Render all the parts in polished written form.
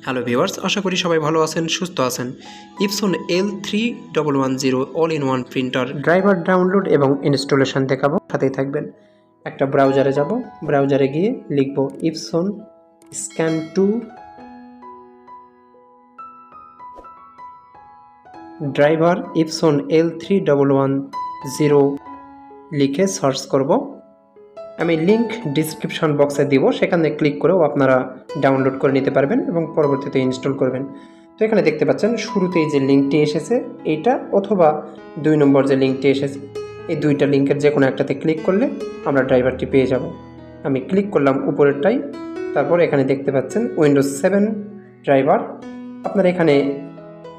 Hello viewers, আশা করি সবাই ভালো আছেন, সুস্থ আছেন। Epson L3110 all in one printer driver download এবং ইনস্টলেশন দেখাবো, সাথেই থাকবেন। একটা ব্রাউজারে যাব, ব্রাউজারে গিয়ে লিখব Epson scan 2 driver Epson L3110 লিখে সার্চ করব। আমি লিঙ্ক ডিসক্রিপশন বক্সে দিব, সেখানে ক্লিক করেও আপনারা ডাউনলোড করে নিতে পারবেন এবং পরবর্তীতে ইনস্টল করবেন। তো এখানে দেখতে পাচ্ছেন শুরুতেই যে লিঙ্কটি এসেছে এইটা, অথবা 2 নম্বর যে লিঙ্কটি এসেছে, এই দুইটা লিঙ্কের যে কোনো একটাতে ক্লিক করলে আমরা ড্রাইভারটি পেয়ে যাব। আমি ক্লিক করলাম উপরেরটাই, তারপর এখানে দেখতে পাচ্ছেন উইন্ডোজ 7 ড্রাইভার। আপনারা এখানে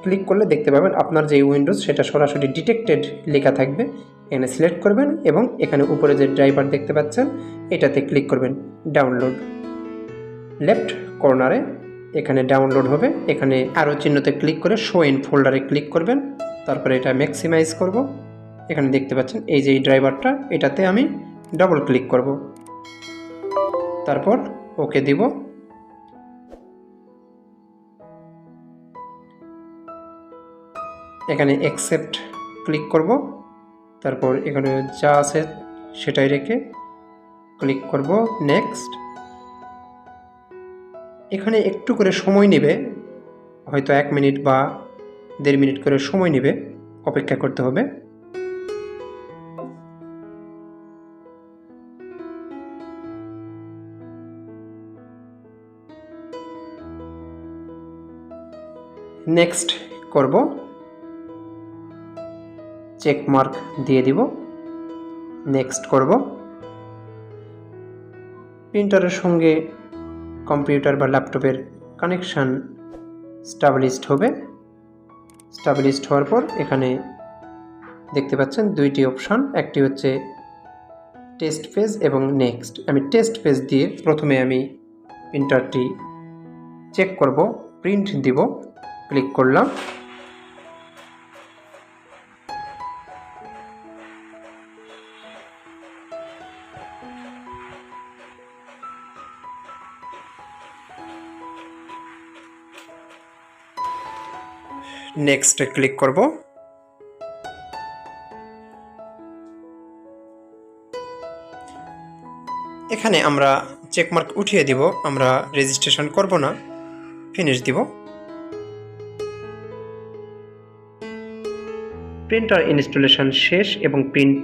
ক্লিক করলে দেখতে পাবেন আপনার যে উইন্ডোজ সেটা সরাসরি ডিটেক্টেড লেখা থাকবে। এখানে সিলেক্ট করবেন এবং এখানে উপরে যে ড্রাইভার দেখতে পাচ্ছেন এটাতে ক্লিক করবেন। ডাউনলোড লেফট কর্নারে এখানে ডাউনলোড হবে, এখানে আরও চিহ্নতে ক্লিক করে শো ইন ফোল্ডারে ক্লিক করবেন। তারপরে এটা ম্যাক্সিমাইজ করব। এখানে দেখতে পাচ্ছেন এই যে এই ড্রাইভারটা, এটাতে আমি ডাবল ক্লিক করব, তারপর ওকে দিব। এখানে অ্যাকসেপ্ট ক্লিক করব, তারপর এখানে যা আছে সেটাই রেখে ক্লিক করব নেক্সট। এখানে একটু করে সময় নেবে, হয়তো 1 মিনিট বা 1.5 মিনিট করে সময় নেবে, অপেক্ষা করতে হবে। নেক্সট করব, চেক মার্ক দিয়ে দিব, নেক্সট করব। প্রিন্টারের সঙ্গে কম্পিউটার বা ল্যাপটপের কানেকশান স্টাবলিশড হবে। স্টাবলিশড হওয়ার পর এখানে দেখতে পাচ্ছেন দুইটি অপশান, একটি হচ্ছে টেস্ট পেজ এবং নেক্সট। আমি টেস্ট পেজ দিয়ে প্রথমে আমি প্রিন্টারটি চেক করব, প্রিন্ট দিব, ক্লিক করলাম। নেক্সটে ক্লিক করব। এখানে আমরা চেকমার্ক উঠিয়ে দিব, আমরা রেজিস্ট্রেশন করব না, ফিনিশ দিব। প্রিন্টার ইনস্টলেশন শেষ এবং প্রিন্ট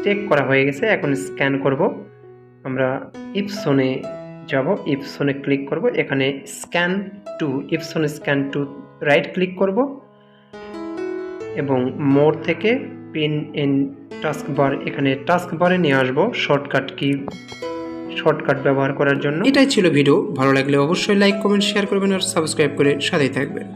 চেক করা হয়ে গেছে। এখন স্ক্যান করব। আমরা ইপসনে যাব, ইপসনে ক্লিক করব, এখানে scan to, Epson scan to right click করব এবং মোর থেকে পিন ইন টাস্ক বার, এখানে টাস্ক বারে নিয়ে আসবো শর্টকাট ব্যবহার করার জন্য। এটাই ছিল ভিডিও। ভালো লাগলে অবশ্যই লাইক, কমেন্ট, শেয়ার করবেন আর সাবস্ক্রাইব করে সাথেই থাকবেন।